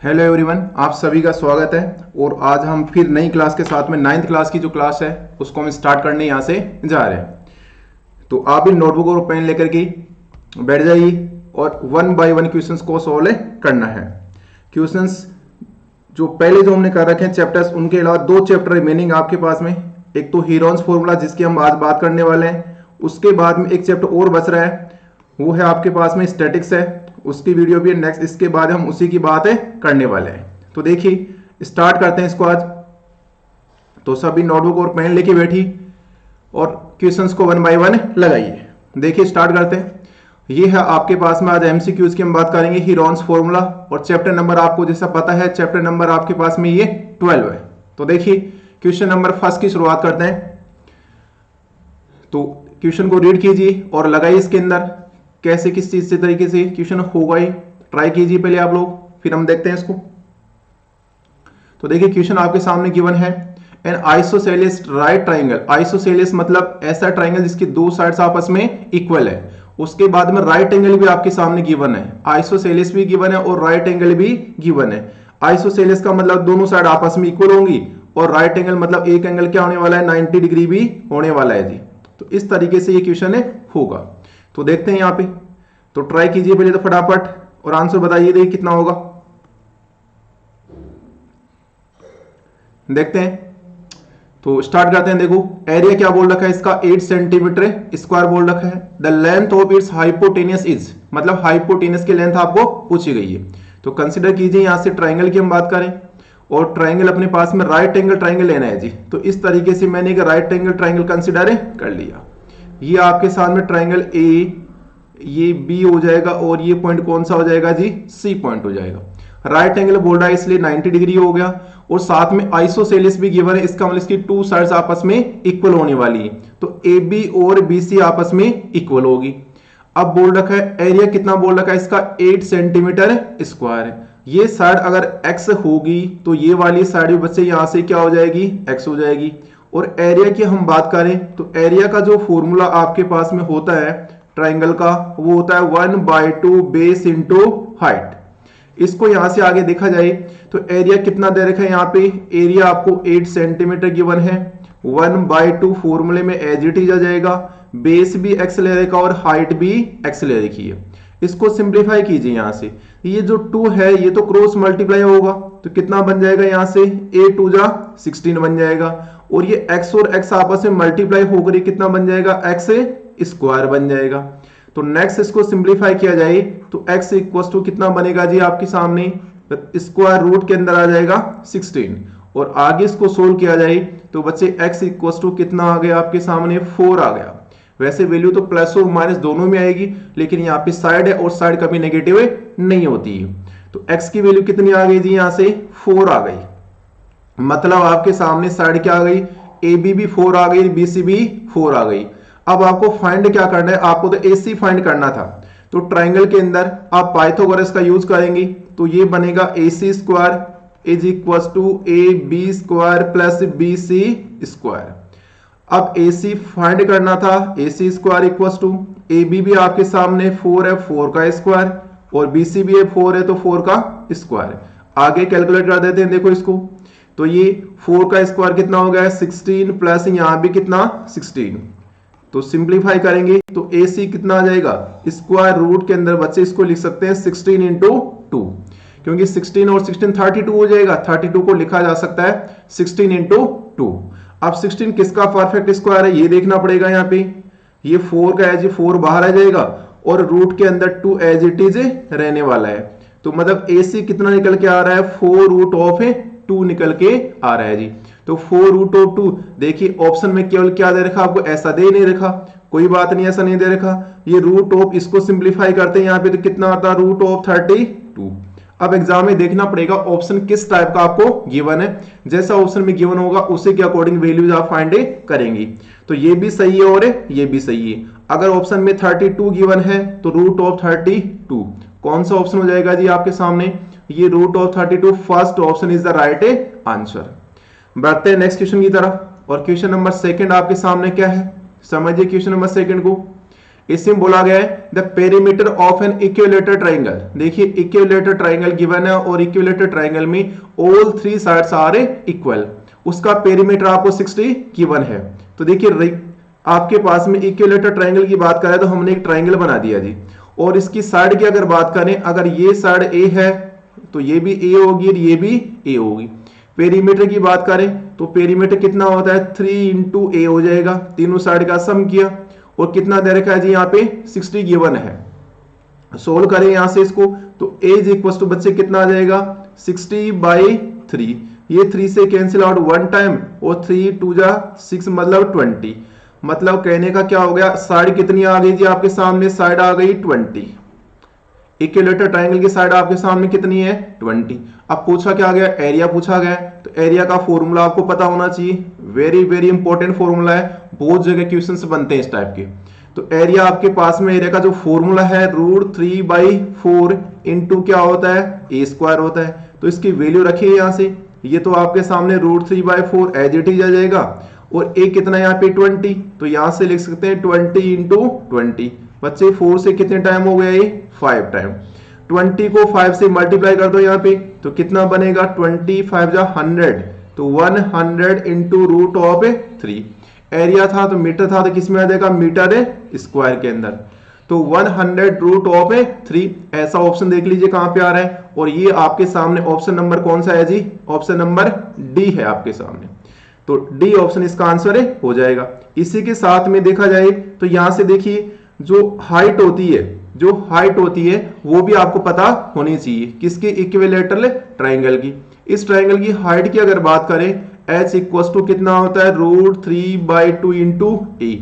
Hello everyone, आप सभी का स्वागत है। और आज हम फिर नई क्लास के साथ में 9th क्लास की जो क्लास है उसको हम स्टार्ट करने यहाँ से जा रहे हैं। तो आप भी नोटबुक और पेन लेकर के बैठ जाइए और 1 बाय 1 क्वेश्चंस को सॉल्व करना है। क्वेश्चंस जो पहले जो हमने कर रखे हैं चैप्टर्स, उनके अलावा 2 चैप्टर रिमेनिंग आपके पास में। एक तो हीरोन्स फॉर्मूला जिसकी हम आज बात करने वाले हैं, उसके बाद में एक चैप्टर और बच रहा है, वो है आपके पास में स्टैटिक्स है, उसकी वीडियो भी नेक्स्ट, इसके बाद हम उसी की बात करने वाले हैं। तो देखिए स्टार्ट करते हैं इसको आज। तो सभी नोटबुक और पेन लेके बैठी और क्वेश्चंस को 1 बाय 1 लगाइए। देखिए स्टार्ट करते हैं। ये है आपके पास में आज एमसीक्यूज की हम बात करेंगे, हीरोन्स फॉर्मूला। और चैप्टर नंबर आपको जैसा पता है, चैप्टर नंबर आपके पास में ये 12 है। तो देखिए क्वेश्चन नंबर फर्स्ट की शुरुआत करते हैं। तो क्वेश्चन को रीड कीजिए और लगाइए इसके अंदर कैसे किस चीज से तरीके से क्वेश्चन होगा ही ट्राई कीजिए पहले आप लोग, फिर हम देखते हैं इसको। तो देखिए क्वेश्चन आपके सामने गिवन है, N isosceles right triangle. Isosceles मतलब ऐसा ट्राइंगल जिसकी 2 साइड्स आपस में इक्वल है। उसके बाद में राइट एंगल भी आपके सामने गिवन है, आइसोसेलेस भी गिवन है और राइट एंगल भी गिवन है। आइसोसेलेस का मतलब दोनों साइड आपस में इक्वल होंगी, और राइट एंगल मतलब एक एंगल क्या होने वाला है, 90 डिग्री भी होने वाला है जी। तो इस तरीके से ये क्वेश्चन होगा। तो देखते हैं यहाँ पे। तो ट्राई कीजिए पहले तो फटाफट और आंसर बताइए, देखिए कितना होगा। देखते हैं। तो स्टार्ट करते हैं। देखो एरिया क्या बोल रखा है इसका, 8 सेंटीमीटर स्क्वायर बोल रखा है। The length of its hypotenuse is, मतलब हाइपोटेनियस की लेंथ आपको पूछी गई है। तो कंसिडर कीजिए यहां से ट्राइंगल की हम बात करें, और ट्राइंगल अपने पास में राइट एंगल ट्राइंगल लेना है जी। तो इस तरीके से मैंने एक राइट एंगल ट्राइंगल कंसिडर कर लिया। ये आपके सामने ट्राइंगल ए, ये बी हो जाएगा, और ये पॉइंट कौन सा हो जाएगा जी, सी पॉइंट हो जाएगा। राइट एंगल बोल रहा है इसलिए 90 डिग्री हो गया, और साथ में आइसोसेलेस भी गिवन है। इसका मतलब इसकी 2 साइड्स आपस में इक्वल होने वाली है। तो ए बी और बी सी आपस में इक्वल होगी। अब बोल रखा है एरिया कितना बोल रखा है इसका, 8 सेंटीमीटर स्क्वायर है। ये साइड अगर x होगी तो ये वाली साइड भी बच्चे यहां से क्या हो जाएगी, x हो जाएगी। और एरिया की हम बात करें तो एरिया का जो फॉर्मूला आपके पास में होता है ट्राइंगल का, वो होता है 1/2 बेस इंटू हाइट। इसको यहां से आगे देखा जाए तो एरिया कितना दे रखा है यहाँ पे, एरिया आपको 8 सेंटीमीटर गिवन है। 1/2 फॉर्मूले में एज इट इज आ जाएगा, बेस भी x ले रखा और हाइट भी x ले रखी है। इसको सिंप्लीफाई कीजिए यहां से, ये जो 2 है ये तो क्रॉस मल्टीप्लाई होगा, तो कितना बन जाएगा यहां से, a 2 जा 16 बन जाएगा। और ये x और x आपस में मल्टीप्लाई होकर कितना बन जाएगा, x स्क्वायर बन जाएगा। तो नेक्स्ट इसको सिंप्लीफाई किया जाए तो x इक्वल टू कितना बनेगा जी आपके सामने, स्क्वायर रूट के अंदर आ जाएगा 16। और आगे इसको सोल्व किया जाए तो बच्चे x इक्वल टू कितना आ गया आपके सामने, 4 आ गया। वैसे वैल्यू तो प्लस और माइनस दोनों में आएगी, लेकिन यहाँ पे साइड है और साइड कभी नेगेटिव नहीं होती है। तो x की वैल्यू कितनी आ गई जी, यहाँ से 4 आ गई। मतलब आपके सामने साइड क्या आ गई, ए बी भी 4 आ गई, बी सी भी 4 आ गई। अब आपको फाइंड क्या करना है, आपको तो ए सी फाइंड करना था। तो ट्राइंगल के अंदर आप पाइथागोरस का यूज करेंगे, तो ये बनेगा A C square is equal to A B square plus B C square. अब ए सी फाइंड करना था, A C square equal to A B भी आपके सामने 4 है, 4 का स्क्वायर, और बी सी भी है 4 है तो 4 का स्क्वायर। आगे कैलकुलेट कर देते हैं, देखो इसको। तो ये 4 का स्क्वायर कितना हो गया, 16 प्लस यहां भी कितना 16। तो सिंप्लीफाई करेंगे तो ए सी कितना आ जाएगा, स्क्वायर रूट के अंदर बच्चे इसको लिख सकते हैं 16 इंटू 2, क्योंकि 16 और 16 32 हो जाएगा। 32 को लिखा जा सकता है 16 इंटू 2। अब 16 किसका परफेक्ट स्क्वायर है ये देखना पड़ेगा। यहाँ पे ये 4 का एज 4 बाहर आ जाएगा, और रूट के अंदर 2 एज इट इज रहने वाला है। तो मतलब ए सी कितना निकल के आ रहा है, 4 रूट ऑफ 2 निकल के आ रहा है जी। तो 4 रूट ऑफ 2, देखिए ऑप्शन में केवल क्या दे रखा आपको, ऐसा दे नहीं रखा, कोई बात नहीं, ऐसा नहीं दे रखा। ये रूट ऑफ, इसको सिंप्लीफाई करते हैं यहाँ पे तो कितना आता है, रूट ऑफ 32। अब एग्जाम में देखना पड़ेगा ऑप्शन किस टाइप का आपको गिवन है। जैसा ऑप्शन में गिवन होगा उसी के अकॉर्डिंग वैल्यूज आप फाइंड करेंगी। तो ये भी सही है और ये भी सही है। अगर ऑप्शन में 32 गिवन है तो रूट ऑफ 32 कौन सा ऑप्शन हो जाएगा जी आपके सामने, ये root of 32 first option is the right answer. बढ़ते हैं नेक्स्ट क्वेश्चन की तरफ। और क्वेश्चन नंबर सेकंड आपके सामने क्या है, समझिए क्वेश्चन नंबर सेकंड को। इसमें बोला गया है the perimeter of an equilateral triangle. देखिए इक्विलेटरल ट्राइंगल गिवन है और इक्विलेटरल ट्राइंगल में all three sides are equal, उसका पेरीमीटर आपको 60 गिवन है। तो देखिए आपके पास में इक्विलेटरल ट्राइंगल की बात करें तो हमने एक ट्राइंगल बना दिया जी, और इसकी साइड की अगर बात करें, अगर ये साइड ए है तो ये भी ए होगी और ये भी ए होगी। पेरीमीटर की बात करें तो पेरीमीटर कितना होता है 3 इंटू ए हो जाएगा, तीनों साइड का सम किया, और कितना दे रखा है जी यहाँ पे 60 गिवन है। सोल्व करें यहां से इसको तो ए इज इक्वल टू बच्चे कितना आ जाएगा 60/3, ये 3 से कैंसिल आउट वन टाइम और 3 2 जा 6 मतलब 20। मतलब कहने का क्या हो गया, साइड कितनी आ गई जी आपके सामने, साइड आ गई 20। इक्विलेटरल ट्राइंगल की साइड आपके सामने कितनी है 20। अब पूछा क्या गया, एरिया पूछा गया, तो एरिया का फॉर्मूला आपको पता होना चाहिए, वेरी वेरी इंपॉर्टेंट फॉर्मूला है, बहुत जगह क्वेश्चंस बनते हैं इस टाइप के। तो एरिया आपके पास में एरिया का जो फॉर्मूला है √3/4 इंटू क्या होता है ए स्क्वायर होता है। तो इसकी वैल्यू रखिए यहां से, ये तो आपके सामने √3/4 एज इट इज आ जाएगा, और ए कितना यहाँ पे 20, तो यहां से लिख सकते हैं 20 इंटू 20। बच्चे 4 से कितने टाइम हो गया ये 5 टाइम, 20 को 5 से मल्टीप्लाई कर दो यहाँ पे तो कितना बनेगा 25 जा 100, तो 100 इंटू √3। एरिया था तो मीटर था तो किस में आ जाएगा मीटर स्क्वायर के अंदर, तो 100 √3। ऐसा ऑप्शन देख लीजिए कहां पे आ रहा है, और ये आपके सामने ऑप्शन नंबर कौन सा है जी, ऑप्शन नंबर डी है आपके सामने, तो डी ऑप्शन इसका आंसर हो जाएगा। इसी के साथ में देखा जाए तो यहां से देखिए जो हाइट होती है, जो हाइट होती है वो भी आपको पता होनी चाहिए, किसके इक्विलेटरल ट्राइंगल की। इस ट्राइंगल की हाइट की अगर बात करें h इक्वल टू कितना होता है √3/2 इंटू ए।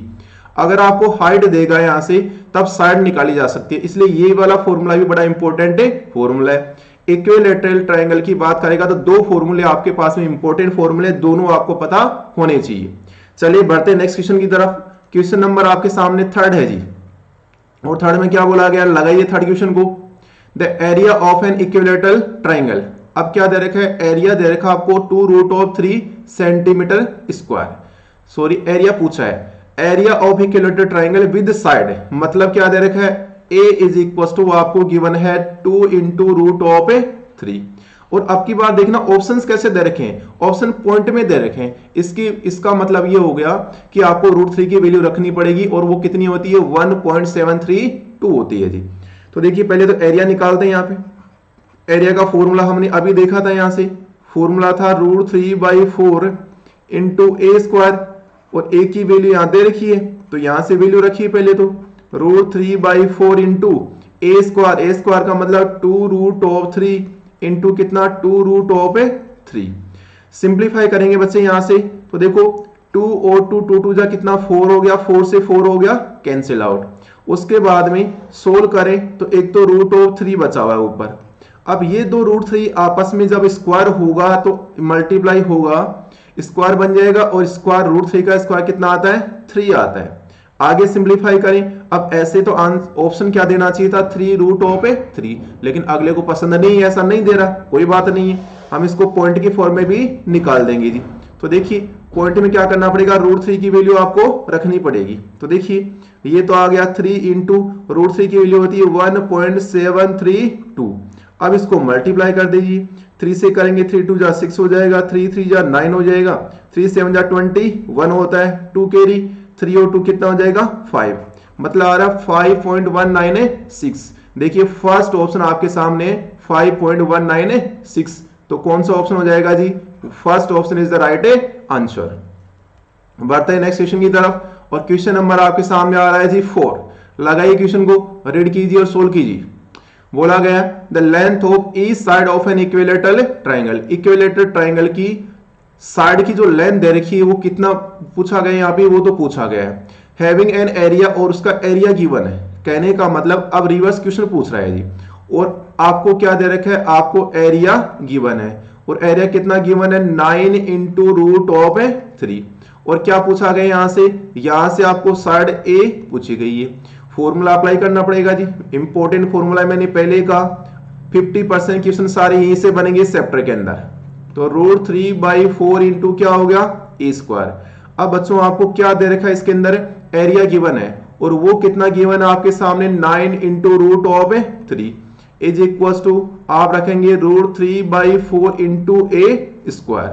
अगर आपको हाइट देगा यहां से तब साइड निकाली जा सकती है, इसलिए ये वाला फॉर्मूला भी बड़ा इंपॉर्टेंट फॉर्मूला है। इक्विलेटरल ट्राइंगल की बात करेगा तो दो फॉर्मूले आपके पास में इंपॉर्टेंट फॉर्मूले, दोनों आपको पता होने चाहिए। चलिए बढ़ते नेक्स्ट क्वेश्चन की तरफ। क्वेश्चन नंबर आपके सामने 3 है जी, और 3 में क्या बोला गया, लगाइए 3 क्वेश्चन को। The area of an equilateral triangle. अब क्या दे रखा है, एरिया दे रखा आपको 2√3 सेंटीमीटर स्क्वायर, सॉरी एरिया पूछा है, area of equilateral triangle with side, मतलब क्या दे रखा है a इज इक्वल टू आपको गिवन है 2 इंटू √3। और अब की बात देखना ऑप्शंस कैसे दे रखे हैं, ऑप्शन पॉइंट में दे रखे हैं, इसका मतलब ये हो गया कि आपको √3 की वैल्यू रखनी पड़ेगी, और वो कितनी होती है 1.732 होती है जी। तो देखिए पहले तो एरिया निकालते हैं। यहाँ पे एरिया का फॉर्मूला हमने अभी देखा था, यहां से फॉर्मूला था √3/4 इंटू ए स्क्वायर, और ए की वैल्यू यहां दे रखी है तो यहां से वैल्यू रखिए पहले तो √3/4 into a square, A square का मतलब 2√3 इंटू कितना 2√3। सिंप्लीफाई करेंगे बच्चे यहां से तो देखो 2 और 2 2 2 जा कितना 4 हो गया, 4 से 4 हो गया कैंसिल आउट। उसके बाद में सोल्व करें तो एक तो √3 बचा हुआ है ऊपर। अब ये दो √3 आपस में जब स्क्वायर होगा तो मल्टीप्लाई होगा, स्क्वायर बन जाएगा, और स्क्वायर √3 का स्क्वायर कितना आता है 3 आता है। आगे सिंप्लीफाई करें। अब ऐसे तो ऑप्शन क्या देना चाहिए था 3√3, लेकिन अगले को पसंद नहीं है, ऐसा नहीं दे रहा, कोई बात नहीं है, हम इसको पॉइंट की फॉर्म में भी निकाल देंगे जी। तो देखिए पॉइंट में क्या करना पड़ेगा, √3 की वैल्यू आपको रखनी पड़ेगी। तो देखिए ये तो आ गया 3 इंटू √3 की वैल्यू होती है 1.732। अब इसको मल्टीप्लाई कर दीजिए, 3 से करेंगे 3 2 जा 6 हो जाएगा, 3 3 जा 9 हो जाएगा, 3 7 जा 21 होता है, 2 कैरी, 3 और 2 कितना हो जाएगा 5, मतलब आ रहा 5.196। देखिए फर्स्ट ऑप्शन आपके सामने 5.196, तो कौन सा ऑप्शन हो जाएगा जी, first option is the right answer. बढ़ते हैं नेक्स्ट क्वेश्चन की तरफ, और क्वेश्चन नंबर आपके सामने आ रहा है जी 4। लगाइए क्वेश्चन को, रीड कीजिए और सोल्व कीजिए। बोला गया the length of each side of an equilateral triangle. Equilateral triangle की साइड की जो लेंथ दे रखी है वो कितना पूछा गया यहाँ पे, वो तो पूछा गया है। हैविंग एन एरिया, और उसका एरिया गिवन है, कहने का मतलब अब रिवर्स क्वेश्चन पूछ रहा है जी, और आपको क्या दे रखा है, आपको एरिया गिवन है, और एरिया कितना गिवन है 9 इंटू √3। और क्या पूछा गया यहां से आपको साइड ए पूछी गई है। फॉर्मूला अप्लाई करना पड़ेगा जी, इंपॉर्टेंट फॉर्मूला मैंने पहले कहा, 50% क्वेश्चन सारे यहीं से बनेंगे इस चैप्टर के अंदर। तो √3/4 इंटू क्या हो गया ए स्क्वायर। अब बच्चों आपको क्या दे रखा है, इसके अंदर एरिया गिवन है, और वो कितना गिवन है आपके सामने 9 into root of 3 is equal to आप रखेंगे √3/4 इंटू ए स्क्वायर।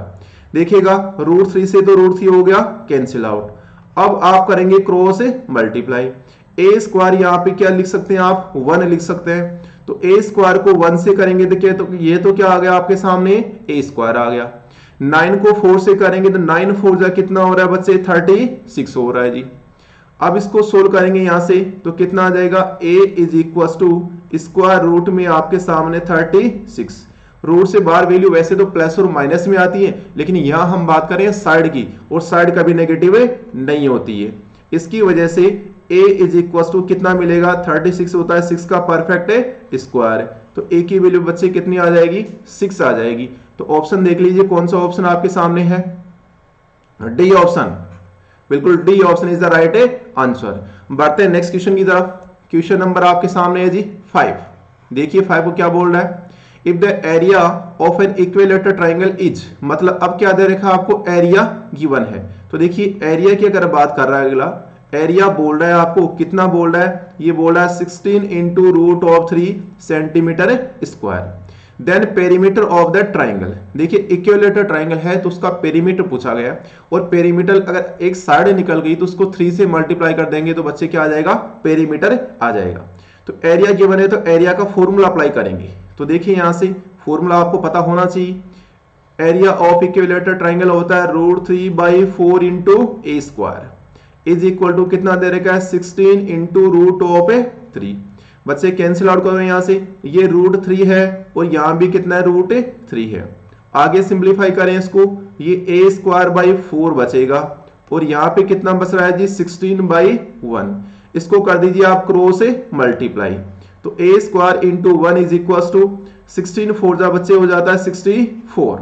देखिएगा √3 से तो √3 हो गया कैंसिल आउट। अब आप करेंगे क्रॉस मल्टीप्लाई, ए स्क्वायर यहाँ पे क्या लिख सकते हैं आप 1 लिख सकते हैं। तो ए स्क्वायर को 1 से करेंगे तो क्या, तो ये तो क्या आ गया आपके सामने ए स्क्वायर आ गया। 9 को 4 से करेंगे तो 9 4 जा कितना हो रहा है बच्चे 36 हो रहा है जी। अब इसको सोल्व करेंगे यहां से तो कितना आ जाएगा a is equal to square root में आपके सामने 36। रूट से बाहर वैल्यू वैसे तो प्लस और माइनस में आती है, लेकिन यहां हम बात करें साइड की, और साइड कभी नेगेटिव नहीं होती है। इसकी वजह से a इज इक्वल टू कितना मिलेगा 36 होता है 6 का परफेक्ट स्क्वायर। तो a की वैल्यू बच्चे कितनी आ जाएगी 6 आ जाएगी। तो ऑप्शन देख लीजिए कौन सा ऑप्शन आपके सामने है, डी ऑप्शन, बिल्कुल D option is the right answer. बढ़ते हैं नेक्स्ट क्वेश्चन की तरफ। क्वेश्चन नंबर आपके सामने है जी 5। देखिए 5 को क्या बोल रहा है, if the area of an equilateral triangle is, मतलब अब क्या दे रखा है आपको एरिया गिवन है। तो देखिए एरिया की अगर बात कर रहा है अगला, एरिया बोल रहा है आपको कितना बोल रहा है, ये बोल रहा है 16 into √3 centimetre square. Then perimeter of the triangle, देखिए इक्विलेटरल ट्राइंगल है तो उसका पेरीमीटर पूछा गया, और पेरीमीटर अगर एक साइड निकल गई तो उसको 3 से मल्टीप्लाई कर देंगे तो बच्चे क्या आ जाएगा पेरीमीटर आ जाएगा। तो एरिया गिवन है तो एरिया का फॉर्मूला अप्लाई करेंगे। तो देखिए यहां से फॉर्मूला आपको पता होना चाहिए, एरिया ऑफ इक्विलेटरल ट्राइंगल होता है √3/4 into a square is equal to कितना दे रखा है 16 इंटू √3। बच्चे कैंसिल आउट करो यहां से, ये √3 है और यहां भी कितना है √3 है। आगे सिंप्लीफाई करें इसको, ये a²/4 बचेगा और यहां पे कितना बच रहा है जी 16/1। इसको कर दीजिए आप क्रॉस मल्टीप्लाई, तो a² into 1 is equal to 16 4 जा बच्चे हो जाता है 64।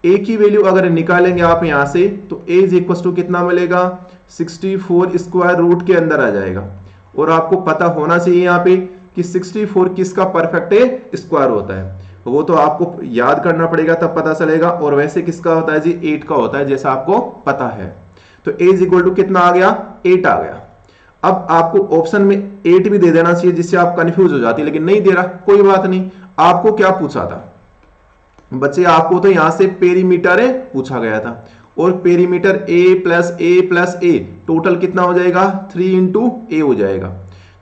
a की वैल्यू अगर निकालेंगे आप यहां से तो a इज इक्वल टू कितना मिलेगा 64 स्क्वायर रूट के अंदर आ जाएगा। और आपको पता होना चाहिए यहाँ पे कि 64 किसका परफेक्ट स्क्वायर होता है, वो तो आपको याद करना पड़ेगा तब पता चलेगा। और वैसे किसका होता है जी 8 का होता है, जैसा आपको पता है। तो a इज इक्वल टू कितना आ गया 8 आ गया। अब आपको ऑप्शन में 8 भी दे देना चाहिए जिससे आप कंफ्यूज हो जाती, लेकिन नहीं दे रहा, कोई बात नहीं। आपको क्या पूछा था बच्चे, आपको तो यहां से पेरीमीटर पूछा गया था, और पेरीमीटर a+a+a टोटल कितना हो जाएगा 3 इंटू ए हो जाएगा।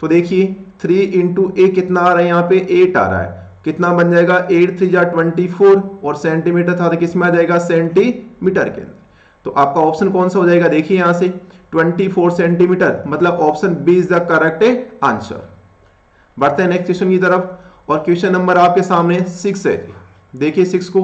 तो देखिए 3 इंटू ए कितना आ रहा है यहाँ पे 8 आ रहा है, कितना बन जाएगा 8 3 जा 24, और सेंटीमीटर था तो किसमें आ जाएगा सेंटीमीटर के अंदर। तो आपका ऑप्शन कौन सा हो जाएगा, देखिए यहां से 24 सेंटीमीटर, मतलब option B is the correct answer. बढ़ते हैं नेक्स्ट क्वेश्चन की तरफ, और क्वेश्चन नंबर आपके सामने 6 है। देखिए 6 को,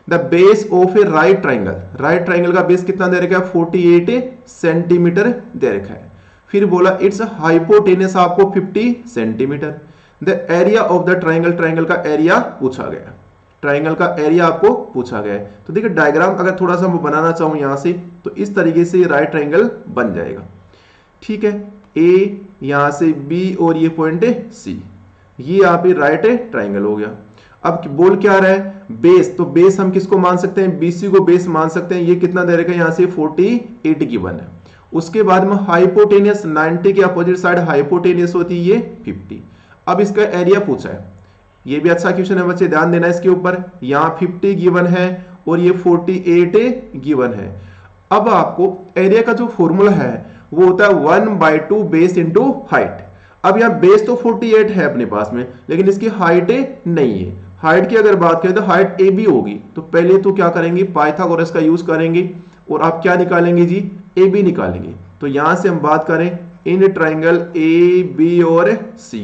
the base of A right triangle, right triangle का बेस कितना दे रखा है 48 सेंटीमीटर दे रखा है। फिर बोला इट्स हाइपोटेनस आपको 50 centimetre. The area of the triangle, triangle का एरिया पूछा गया, ट्राइंगल का एरिया आपको पूछा गया है। तो देखिए डायग्राम अगर थोड़ा सा मैं बनाना चाहूं यहां से तो इस तरीके से राइट ट्राइंगल बन जाएगा, ठीक है। ए यहां से बी और ये पॉइंट है सी, ये यहाँ पे राइट ट्राइंगल हो गया। अब बोल क्या रहा है बेस, तो बेस हम किसको मान सकते हैं बीसी को बेस मान सकते हैं। ये कितना दे रखा है यहाँ से 48 की वन है। उसके बाद में हाइपोटेनियस 90 के अपोजिट साइड हाइपोटेनियस होती है ये 50। अब इसका एरिया पूछा है, ये भी अच्छा क्वेश्चन है बच्चे, ध्यान देना इसके ऊपर। यहाँ 50 गिवन है और ये 48 गिवन है। अब आपको एरिया का जो फॉर्मूला है वो होता है 1/2 बेस इंटू हाइट। अब यहाँ बेस तो 48 है अपने पास में, लेकिन इसकी हाइट नहीं है। हाइट की अगर बात करें तो हाइट ए बी होगी, तो पहले तो क्या करेंगे पाइथागोरस का यूज करेंगे और आप क्या निकालेंगे जी ए बी निकालेंगे। तो यहां से हम बात करें इन ट्राइंगल ए बी और सी,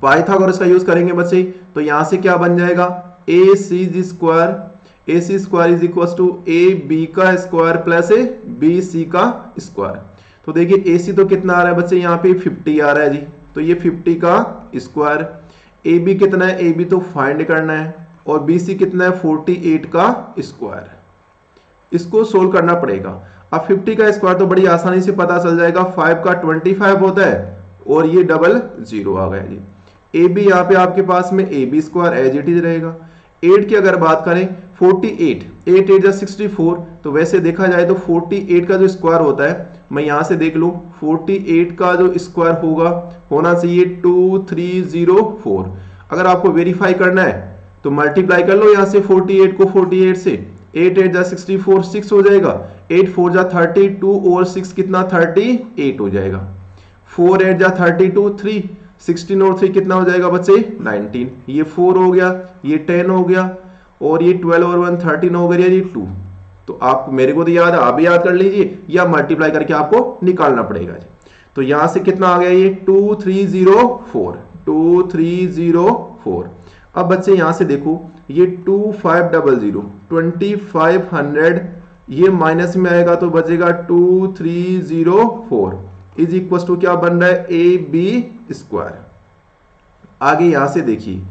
पाइथागोरस का यूज करेंगे बच्चे, तो यहां से क्या बन जाएगा A C square, A C square is equal to A B का square plus A B C का स्क्वायर। तो देखिए ए सी तो कितना आ रहा है बच्चे यहाँ पे 50 आ रहा है जी, तो ये 50 का स्क्वायर। ए बी कितना है, ए बी तो फाइंड करना है, और बी सी कितना है 48 का स्क्वायर। इसको सोल्व करना पड़ेगा। अब 50 का स्क्वायर तो बड़ी आसानी से पता चल जाएगा, 5 का 25 होता है और ये डबल 0 आ गया जी। ए बी यहाँ पे आपके पास में A B square as it is रहेगा। 8 की अगर बात करें 48, 8 8 64, तो वैसे देखा जाए तो 48 का जो स्क्वायर होता है, मैं यहां से देख लूं, 48 का जो स्क्वायर होना चाहिए 2304। अगर आपको वेरीफाई करना है तो मल्टीप्लाई कर लो यहां से 48 को 48 से, 8 8 जा 64, 6 हो जाएगा, 8 4 जा 32 और 6 कितना 38 हो जाएगा, 4 8 जा 32, 3 16 और 3 कितना हो जाएगा बच्चे 19, ये 4 हो गया, ये 10 हो गया, और ये 12 और 1 13 हो गया, ये 2। तो आप, मेरे को तो याद है, आप भी याद कर लीजिए या मल्टीप्लाई करके आपको निकालना पड़ेगा जी। तो यहां से कितना आ गया ये 2304, 2304। अब बच्चे यहां से देखो ये 2500, 2500 ये माइनस में आएगा तो बचेगा 2304 इज इक्वल टू क्या बन रहा है ए बी स्क्वायर। आगे यहां से देखिए,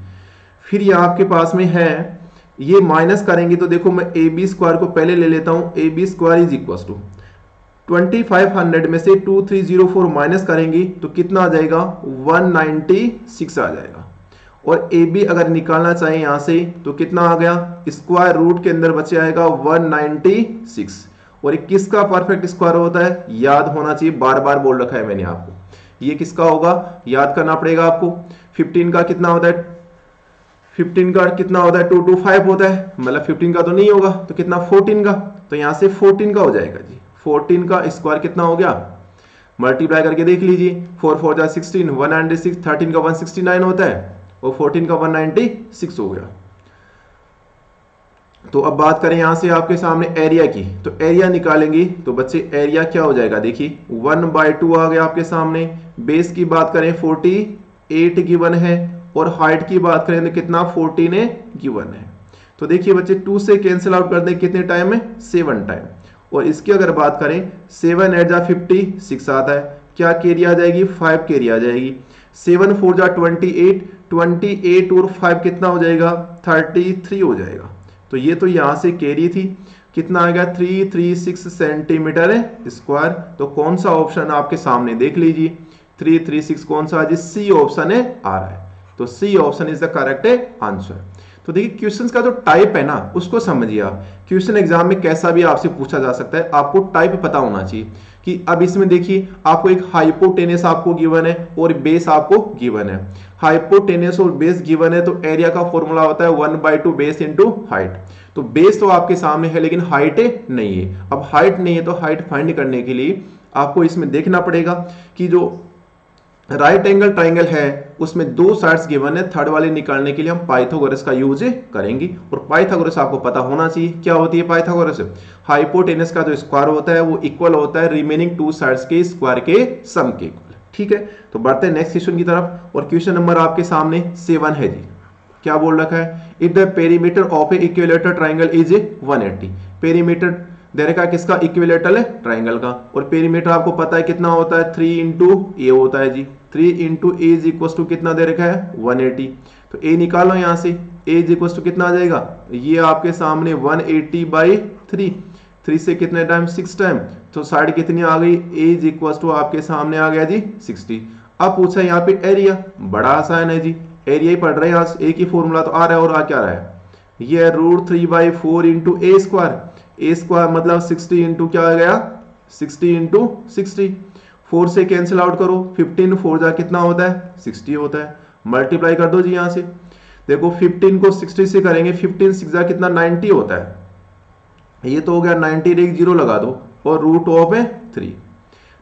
फिर यहां आपके पास में है, ये माइनस करेंगे तो देखो मैं ए बी स्क्वायर को पहले ले लेता हूं, A B square is equal to 2500 में से 2304 माइनस करेंगे तो कितना आ जाएगा 196 आ जाएगा। और ए बी अगर निकालना चाहें यहां से तो कितना आ गया, स्क्वायर रूट के अंदर बचे आएगा 196। और किसका परफेक्ट स्क्वायर होता है याद होना चाहिए, बार बार बोल रखा है मैंने आपको, ये किसका होगा याद करना पड़ेगा आपको। 15 का कितना होता है, 15 का कितना होता है 225 होता है, मतलब 15 का तो नहीं होगा तो कितना 14 का, तो यहां से 14 का हो जाएगा जी। 14 का स्क्वायर कितना हो गया, मल्टीप्लाई करके देख लीजिए, 4 4 जा 16, 196, 13 का 169 होता है और 14 का 196 हो गया। तो अब बात करें यहां से आपके सामने एरिया की, तो एरिया निकालेंगे तो बच्चे एरिया क्या हो जाएगा, देखिए 1/2 आ गया आपके सामने। बेस की बात करें 48 गिवन है और हाइट की बात करें तो कितना 14 गिवन है। तो देखिए बच्चे 2 से कैंसिल आउट कर दें कितने टाइम में 7 टाइम। और इसकी अगर बात करें 7 8 जा 56 आता है, क्या कैरी आ जाएगी 5 कैरी आ जाएगी। 7 4 जा 28, 28 और 5 कितना हो जाएगा 33 हो जाएगा। तो ये तो यहां से कैरी थी, कितना आ गया 336 सेंटीमीटर स्क्वायर। तो कौन सा ऑप्शन आपके सामने देख लीजिए, 336 कौन सा जी, सी ऑप्शन है आ रहा है। तो C option is the correct answer. तो देखिए क्वेश्चंस का जो टाइप है ना उसको समझिए आप, क्वेश्चन एग्जाम में कैसा भी आपसे पूछा जा सकता है, आपको टाइप पता होना चाहिए। कि अब इसमें देखिए आपको एक हाइपोटेनस आपको गिवन है और बेस आपको गिवन है। हाइपोटेनस और बेस गिवन है तो एरिया का फॉर्मूला होता है 1/2 बेस इंटू हाइट। तो बेस तो आपके सामने है लेकिन हाइट नहीं है। अब हाइट नहीं है तो हाइट फाइंड करने के लिए आपको इसमें देखना पड़ेगा कि जो राइट एंगल ट्राइंगल है उसमें 2 साइड्स गिवन है, थर्ड वाले निकालने के लिए हम पाइथागोरस का यूज करेंगे। और पाइथागोरस आपको पता होना चाहिए क्या होती है पाइथागोरस, हाइपोटेनस का जो स्क्वायर होता है वो इक्वल होता है रिमेनिंग 2 साइड्स के स्क्वायर के सम के इक्वल। ठीक है, तो बढ़ते हैं नेक्स्ट क्वेश्चन की तरफ। और क्वेश्चन नंबर आपके सामने 7 है जी। क्या बोल रखा है, if the perimeter of a equilateral triangle is 180। Perimeter दे रखा है किसका, इक्विलेटरल ट्राइंगल का। और पेरीमीटर आपको पता है कितना होता है 3 इंटू ए होता है जी। 3 into a is equal to कितना दे रखा है 180। तो ए निकालो यहां से, ए इज इक्वल टू कितना आ जाएगा, ये आपके सामने 180/3। 3 से कितने टाइम 6 टाइम, तो साइड कितनी आ गई, ए इज इक्वल टू आपके सामने आ गया जी 60। अब पूछा यहाँ पे एरिया, बड़ा आसान है जी, एरिया ही पढ़ रहे हैं आज, ए की फॉर्मूला तो आ रहा है और आ क्या रहा है, ये √3/4 into a square. A square मतलब 60 इंटू क्या आ गया 60 इंटू 60। 4 से कैंसिल आउट करो, 15 4 जा कितना होता है 60 होता है। मल्टीप्लाई कर दो जी यहां से, देखो 15 को 60 से करेंगे, 15 6 जा कितना 90 होता है। ये तो हो गया 90, एक जीरो लगा दो और √3।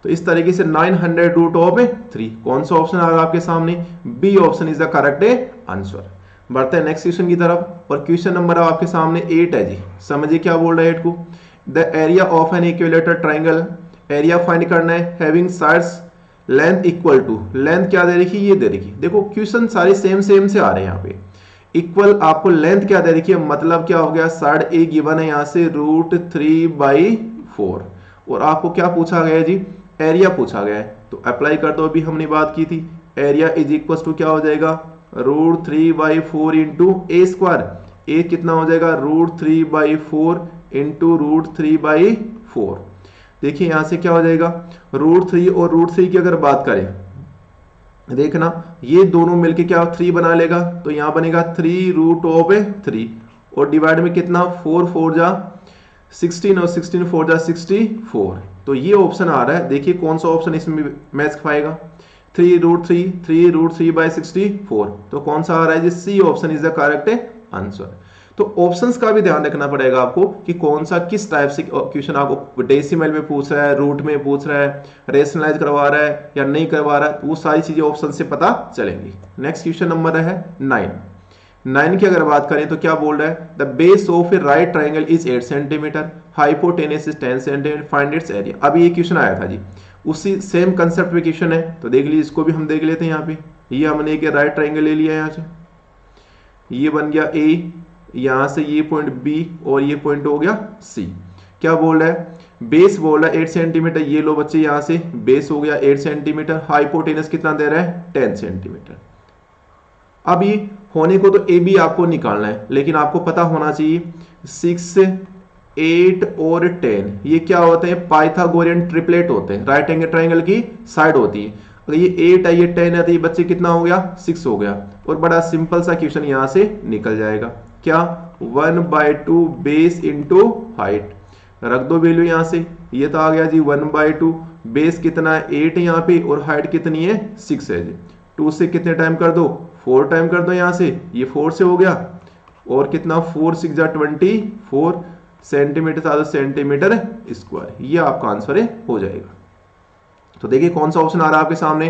तो इस तरीके से 900 √3। कौन सा ऑप्शन आ रहा है आपके सामने, B option is the correct answer. बढ़ते हैं नेक्स्ट क्वेश्चन की तरफ। और क्वेश्चन नंबर आपके सामने 8 है जी। समझिए क्या बोल रहा है 8 को, the area of an equilateral triangle, area find करना है having sides length equal to, length क्या दे रखी, ये दे रखी। देखो क्वेश्चन सारे सेम से आ रहे हैं यहाँ पे। इक्वल आपको लेंथ क्या दे रखी है, मतलब क्या हो गया, साइड ए गिवन है यहाँ से √3/4। और आपको क्या पूछा गया है जी, एरिया पूछा गया है। तो अप्लाई कर दो, अभी हमने बात की थी, एरिया इज इक्वल टू क्या हो जाएगा √3/4 इंटू ए स्क्वायर। ए कितना हो जाएगा √3/4 इंटू √3/4। देखिए यहां से क्या हो जाएगा, √3 और √3 की अगर बात करें, देखना ये दोनों मिलके क्या 3 बना लेगा, तो यहां बनेगा 3 √3 और डिवाइड में कितना 4 4 जा 16 और 16 4 जा 64, तो ये ऑप्शन आ रहा है। देखिए कौन सा ऑप्शन इसमें मैच खाएगा, 3√3 तो कौन सा आ रहा है जी, C option is the correct answer. तो ऑप्शंस का भी ध्यान रखना पड़ेगा आपको कि कौन सा किस टाइप से क्वेश्चन आपको डेसिमल में पूछ रहा है, रूट में पूछ रहा है, रेशनलाइज करवा रहा है या नहीं करवा रहा है, तो वो सारी चीजें ऑप्शन से पता चलेंगी। नेक्स्ट क्वेश्चन नंबर है 9 की अगर बात करें तो क्या बोल रहा है, the base of A right triangle is 8 centimetre, hypotenuse is 10 centimetre, find its area. अभी ये क्वेश्चन आया था जी, उसी सेम कंसेप्ट में क्वेश्चन है, तो देख लीजिए इसको भी हम देख लेते हैं। यहाँ पे ये हमने एक राइट ट्राइंगल ले लिया, यहाँ से ये बन गया ए, यहां से ये पॉइंट बी और ये पॉइंट हो गया सी। क्या बोल रहा है, बेस बोल रहा है 8 सेंटीमीटर, ये लो बच्चे यहां से बेस हो गया 8 सेंटीमीटर, हाइपोटेनस कितना दे रहा है 10 सेंटीमीटर। अब ये होने को तो ए बी आपको निकालना है, लेकिन आपको पता होना चाहिए 6 8 और 10 ये क्या होते हैं, पाइथागोरियन ट्रिपलेट होते हैं, राइट एंगल ट्राइंगल की साइड होती है। अगर ये 8 है ये 10 है तो ये बच्चे कितना हो गया 6 हो गया, और बड़ा सिंपल सा क्वेश्चन यहां से निकल जाएगा। क्या 1/2 बेस इंटू हाइट, रख दो वैल्यू यहां से, ये तो आ गया जी 1/2, बेस कितना है 8 यहाँ पे और हाइट कितनी है 6 है जी। 2 से कितने टाइम कर दो 4 टाइम कर दो, यहां से ये 4 से हो गया, और कितना 4 6 जा 24 सेंटीमीटर सेंटीमीटर स्क्वायर, ये आपका आंसर हो जाएगा। तो देखिए कौन सा ऑप्शन आ रहा है आपके सामने,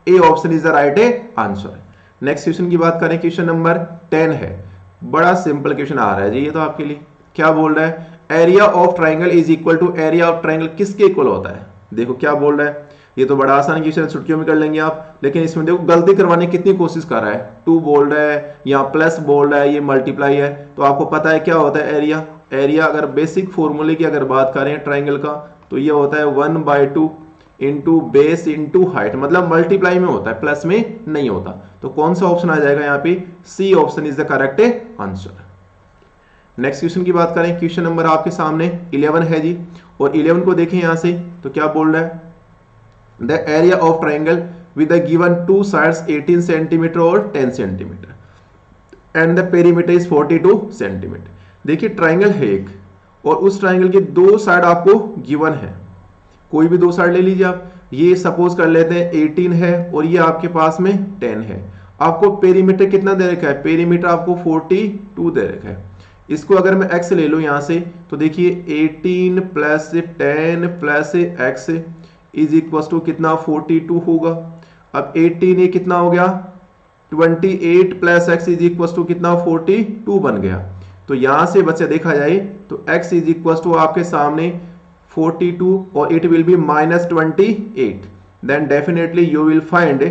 A option is the right answer. Next question की बात करें, क्वेश्चन नंबर 10 है, बड़ा सिंपल क्वेश्चन आ रहा है जी ये तो आपके लिए। क्या बोल रहा है, area of triangle is equal to area of triangle किसके इक्वल होता है। देखो क्या बोल रहा है, ये तो बड़ा आसान क्वेश्चन है, छुट्टियों में कर लेंगे आप, लेकिन इसमें देखो गलती करवाने की कितनी कोशिश कर रहा है, 2 बोल रहा है या प्लस बोल रहा है, ये मल्टीप्लाई है। तो आपको पता है क्या होता है एरिया, एरिया अगर बेसिक फॉर्मूले की अगर बात करें ट्राइंगल का तो ये होता है 1/2 इंटू बेस इंटू हाइट, मतलब मल्टीप्लाई में होता है, प्लस में नहीं होता। तो कौन सा ऑप्शन आ जाएगा यहाँ पे, C option is the correct answer. Next question की बात करें, क्वेश्चन नंबर आपके सामने 11 है जी, और 11 को देखें यहां से तो क्या बोल रहा है, the area of triangle with the given 2 sides 18 centimetre और 10 centimetre and the perimeter is 42 centimetre. देखिए ट्राइंगल है एक, और उस ट्राइंगल की 2 साइड आपको गिवन है, कोई भी 2 साइड ले लीजिए आप, ये सपोज कर लेते हैं 18 है और ये आपके पास में 10 है। आपको पेरीमीटर कितना दे रखा है, पेरीमीटर आपको 42 दे रखा है। इसको अगर मैं x ले लूं यहां से तो देखिए 18 plus 10 plus x is equal to कितना 42 होगा। अब 18 ये कितना हो गया 28 plus x is equal to कितना 42 बन गया। तो यहां से बच्चे देखा जाए तो x इज इक्वल टू आपके सामने 42 और it will be -28, then definitely you will find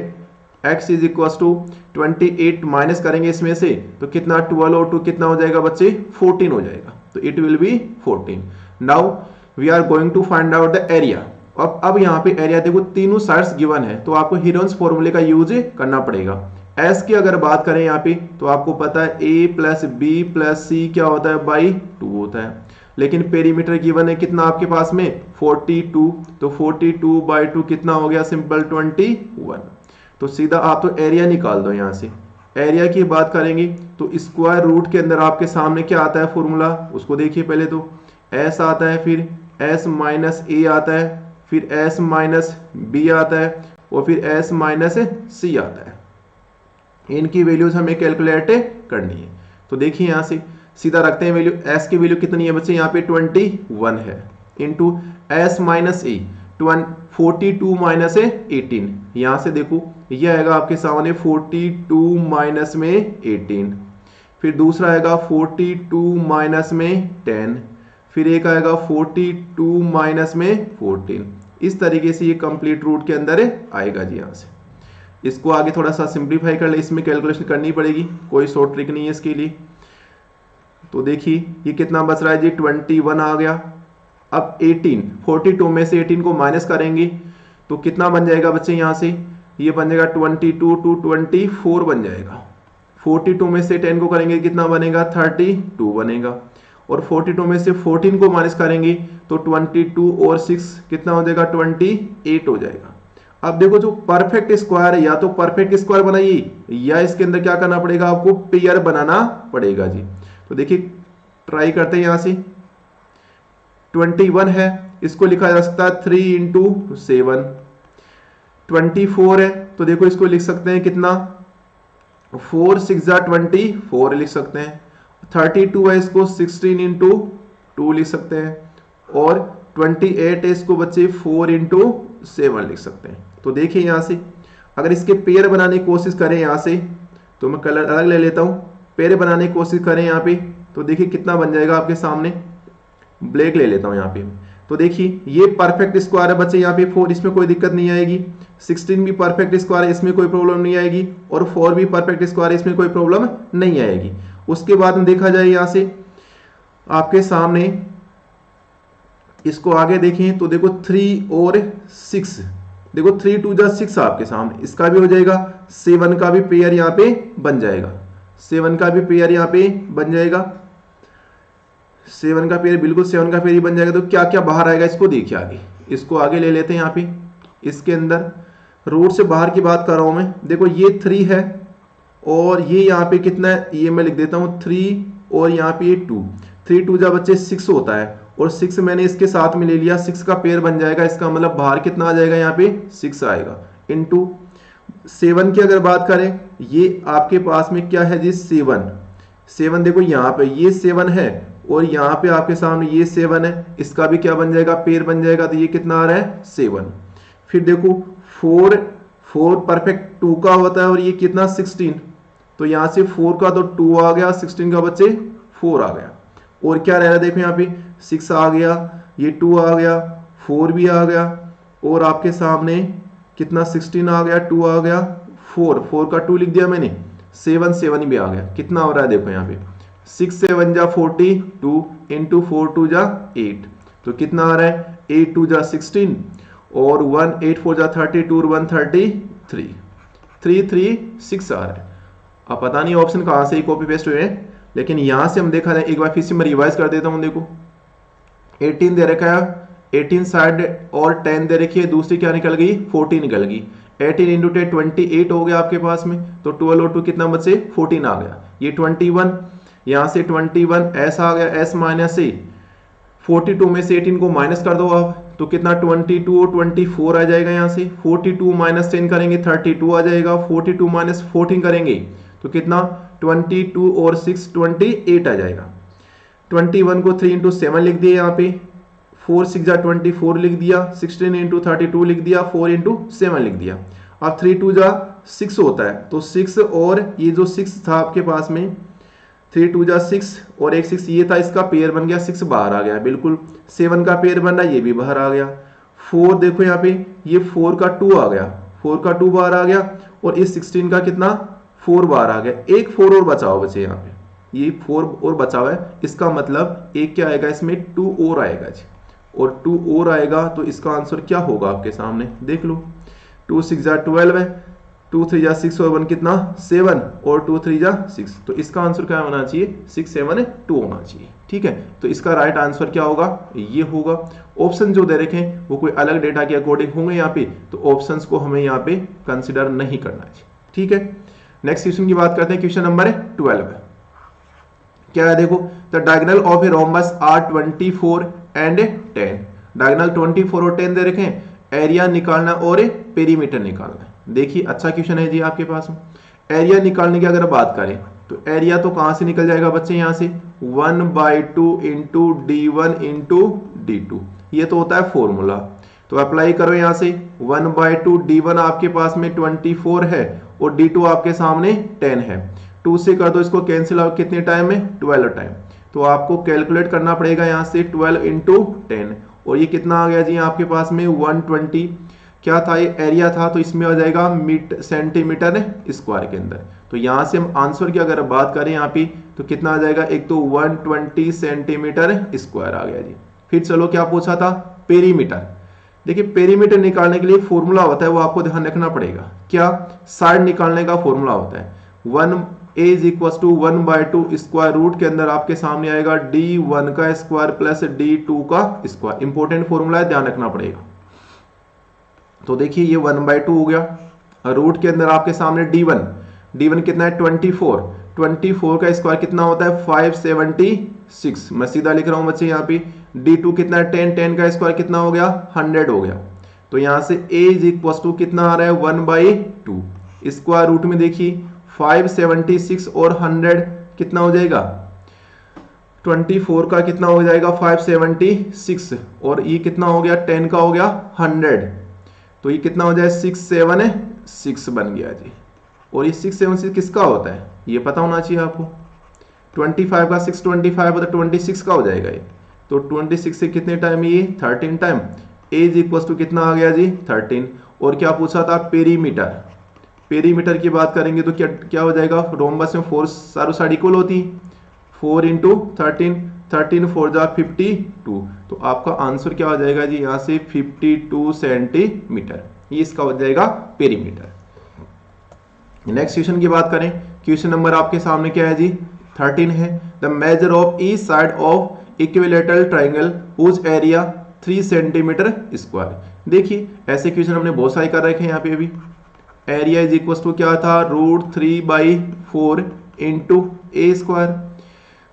x is equal to 28 minus करेंगे इसमें से तो कितना 12 और 2 कितना हो जाएगा बच्चे 14 हो जाएगा, तो it will be 14। Now we are going to find out the area. अब यहाँ पे एरिया देखो तीनों साइड्स गिवन है, तो आपको हीरोन्स फॉर्मूले का यूज करना पड़ेगा। एस की अगर बात करें यहाँ पे तो आपको पता है a प्लस बी प्लस सी क्या होता है बाई 2 होता है, लेकिन पेरीमीटर गिवन है कितना आपके पास में 42, तो 42 बाई 2 कितना हो गया सिंपल 21। तो सीधा आप तो एरिया निकाल दो। यहां से एरिया की बात करेंगे तो स्क्वायर रूट के अंदर आपके सामने क्या आता है फॉर्मूला, उसको देखिए पहले तो s आता है, फिर s माइनस ए आता है, फिर s माइनस बी आता है और फिर s माइनस सी आता है। इनकी वैल्यूज हमें कैलकुलेट करनी है। तो देखिए यहां से सीधा रखते हैं वैल्यू, s की वैल्यू कितनी है बच्चे यहाँ पे 21 है, इंटू s माइनस ए 42 माइनस 18, यहां से देखो ये आएगा आपके सामने 42 माइनस में 18, फिर दूसरा आएगा 42 माइनस में 10, फिर एक आएगा 42 माइनस में 14। इस तरीके से ये कंप्लीट रूट के अंदर आएगा जी। यहां से इसको आगे थोड़ा सा सिंप्लीफाई कर ले, इसमें कैलकुलेशन करनी पड़ेगी, कोई शॉर्ट ट्रिक नहीं है इसके लिए। तो देखिए ये कितना बच रहा है जी 21 आ गया। अब 18 42 में से 18 को माइनस करेंगे तो कितना बन जाएगा बच्चे, यहां से ये बन जाएगा 22 टू 24 बन जाएगा। 42 में से 10 को करेंगे कितना बनेगा 32 बनेगा, और 42 में से 14 को माइनस करेंगे तो 22 और 6 कितना हो जाएगा 28 हो जाएगा। अब देखो जो परफेक्ट स्क्वायर है, या तो परफेक्ट स्क्वायर बनाइए या इसके अंदर क्या करना पड़ेगा आपको पेयर बनाना पड़ेगा जी। तो देखिए ट्राई करते हैं यहां से 21 है, इसको लिखा जा सकता है 3 इंटू 7। 24 है तो देखो इसको लिख सकते हैं कितना, 4 6 24 लिख सकते हैं। 32 है, इसको 16 इंटू 2 लिख सकते हैं। और 28 है, इसको बच्चे 4 इंटू 7 लिख सकते हैं। तो देखिए यहां से अगर इसके पेयर बनाने की कोशिश करें यहां से, तो मैं कलर अलग ले लेता हूं, पेयर बनाने की कोशिश करें यहां पे, तो देखिए कितना बन जाएगा आपके सामने। ब्लैक ले लेता हूं यहां पे, तो देखिए ये परफेक्ट स्क्वायर है बच्चे, यहाँ पे 4 इसमें कोई दिक्कत नहीं आएगी। 16 भी परफेक्ट स्क्वायर है, इसमें कोई प्रॉब्लम नहीं आएगी। और 4 भी परफेक्ट स्क्वायर है, इसमें कोई प्रॉब्लम नहीं आएगी। उसके बाद में देखा जाए यहां से आपके सामने, इसको आगे देखें तो देखो 3 और 6, देखो 3 2 जा 6 आपके सामने, इसका भी हो जाएगा। 7 का भी पेयर यहाँ पे बन जाएगा, 7 का भी पेयर यहाँ पे बन जाएगा। 7 का पेयर, बिल्कुल 7 का पेयर ही बन जाएगा। तो क्या क्या बाहर आएगा इसको देखिए आगे, इसको आगे ले लेते हैं यहाँ पे। इसके अंदर रूट से बाहर की बात कर रहा हूं मैं, देखो ये 3 है और ये यहाँ पे कितना है, ये मैं लिख देता हूँ 3 और यहाँ पे ये 2। 3 2 जा बच्चे 6 होता है और 6 मैंने इसके साथ में ले लिया, 6 का पेयर बन जाएगा। इसका मतलब बाहर कितना आ जाएगा, यहाँ पे 6 आएगा। इंटू 7 की अगर बात करें, ये आपके पास में क्या है जी 7 देखो यहाँ पे ये 7 है और यहाँ पे आपके सामने ये 7 है, इसका भी क्या बन जाएगा, पेयर बन जाएगा। तो ये कितना आ रहा है 7। फिर देखो 4 परफेक्ट 2 का होता है और ये कितना 16, तो यहाँ से 4 का तो 2 आ गया, 16 का बच्चे 4 आ गया। और क्या रह रहा है देखो यहाँ पे 6 आ गया, ये 2 आ गया, 4 भी आ गया और आपके सामने कितना 16 आ गया, 2 आ गया, 4 का 2 लिख दिया मैंने, 7 भी आ गया। कितना हो रहा है देखो यहाँ पे 6 7 जा 42 इंटू 4 2 जा 8, तो कितना आ रहा है 8 2 जा 16 और 1 8 4 जा 32 और 1 33, 3 3 6 आ रहा है। अब पता नहीं ऑप्शन कहां से कॉपी पेस्ट हुए हैं, लेकिन यहां से हम देखा जाए, एक बार फिर से मैं रिवाइज कर देता हूं। देखो 18 दे रखा है, 18 साइड और 10 दे रखी है, दूसरी क्या निकल गई 40 निकल गई। 18 इंटू 10 28 हो गया आपके पास में, तो 12 और 2 कितना बचे 14 आ गया। ये 21, यहां से 21 एस आ गया, एस माइनस ए 42 में से 18 को माइनस कर दो आप, तो कितना 22 और 24 आ जाएगा। यहाँ से 42 माइनस 10 करेंगे 32 आ जाएगा, 42 माइनस 14 करेंगे तो कितना 22 और 6 28 आ जाएगा। 21 को 3 इंटू 7 लिख दिया यहाँ पे, 4 6 जा 24 लिख दिया, 16 इंटू 32 लिख दिया, 4 इंटू 7 लिख दिया। अब 3 2 जा 6 होता है, तो 6 और ये जो 6 था आपके पास में, 3 2 जा 6 और एक 6 ये था, इसका पेयर बन गया, 6 बाहर आ गया बिल्कुल। 7 का पेयर बन रहा है, ये भी बाहर आ गया। 4 देखो यहाँ पे, ये 4 का 2 आ गया, 4 का 2 बाहर आ गया और इस 16 का कितना 4 बाहर आ गया। एक 4 और बचाओ बचे यहाँ पे, ये 4 और बचा हुआ है, इसका मतलब एक क्या आएगा इसमें 2 और आएगा जी, और 2 और आएगा तो इसका आंसर क्या होगा आपके सामने देख लो। 2 6 जा 12 है, 2 3 जा 6 और 1 कितना 7 और 2 3 जा 6, तो इसका आंसर क्या होना चाहिए 6 7 2 होना चाहिए। ठीक है, तो इसका राइट आंसर क्या होगा, ये होगा। ऑप्शन जो दे रखे हैं वो कोई अलग डेटा के अकॉर्डिंग होंगे यहाँ पे, तो ऑप्शंस को हमें यहाँ पे कंसिडर नहीं करना चाहिए। ठीक है, नेक्स्ट क्वेश्चन की बात करते हैं। क्वेश्चन नंबर 12 क्या है देखो, the diagonal of a rhombus are 24 and 10। Diagonal 24 और 10 दे रखे हैं, एरिया निकालना और पेरीमीटर निकालना है। देखिए अच्छा क्वेश्चन है जी आपके पास। एरिया निकालने की अगर बात करें तो एरिया तो कहां से निकल जाएगा बच्चे, यहां से 1/2 इंटू d1 इंटू d2, ये तो होता है फॉर्मूला। तो अप्लाई करो यहां से 1/2 d1 आपके पास में 24 है और d2 आपके सामने 10 है। 2 से कर दो इसको कैंसिल आउट, कितने टाइम में 12 टाइम। तो आपको कैलकुलेट करना पड़ेगा यहां से 12 इंटू 10 और ये कितना आ गया जी आपके पास में 120। क्या था ये एरिया था, तो इसमें आ जाएगा सेंटीमीटर स्क्वायर के अंदर। तो यहां से हम आंसर की अगर बात करें यहाँ पे तो कितना आ जाएगा, एक तो 120 सेंटीमीटर स्क्वायर आ गया जी। फिर चलो क्या पूछा था पेरीमीटर। देखिए पेरीमीटर निकालने के लिए फॉर्मूला होता है, वो आपको ध्यान रखना पड़ेगा। क्या साइड निकालने का फॉर्मूला होता है 1a is equal to 1/2 square root के अंदर आपके सामने आएगा d1 का स्क्वायर प्लस d2 का स्क्वायर। इंपॉर्टेंट फॉर्मूला है, ध्यान रखना पड़ेगा। तो देखिए ये 1/2 हो गया, रूट के अंदर आपके सामने d1 कितना है 24 का स्क्वायर कितना होता है 576। मैं सीधा लिख रहा हूं बच्चे यहाँ पे D2 कितना है 10, 10 का स्क्वायर कितना हो गया 100 हो गया। तो यहां से a इज इक्वल टू कितना आ रहा है 1/2। स्क्वायर रूट में देखिए 576 और 100 कितना हो जाएगा 24 का कितना हो जाएगा 576 और ये कितना हो गया 10 का हो गया 100। तो ये कितना हो जाए 676 बन गया जी। और ये 676 किसका होता है ये पता होना चाहिए आपको। 25 का 625 होता है 26 का हो जाएगा ये। तो 26 से कितने टाइम ये 13 time a is equal to कितना आ गया जी 13। और क्या पूछा था पेरीमीटर। पेरीमीटर की बात करेंगे तो क्या क्या हो जाएगा रोम्बस में 4 चारों साइड इक्वल होती 4 इंटू 13 13 4 जा 52। तो आपका आंसर क्या हो जाएगा जी यहाँ से 52 सेंटीमीटर। ये इसका हो जाएगा पेरीमीटर। नेक्स्ट क्वेश्चन की बात करें क्वेश्चन नंबर आपके सामने क्या है जी 13 है। The measure of each side of equilateral triangle whose area 3 centimetre square. देखिए ऐसे क्वेश्चन हमने बहुत सारे कर रखे हैं यहाँ पे अभी। एरिया इज इक्वल टू क्या था √3/4 इंटू ए स्क्वायर।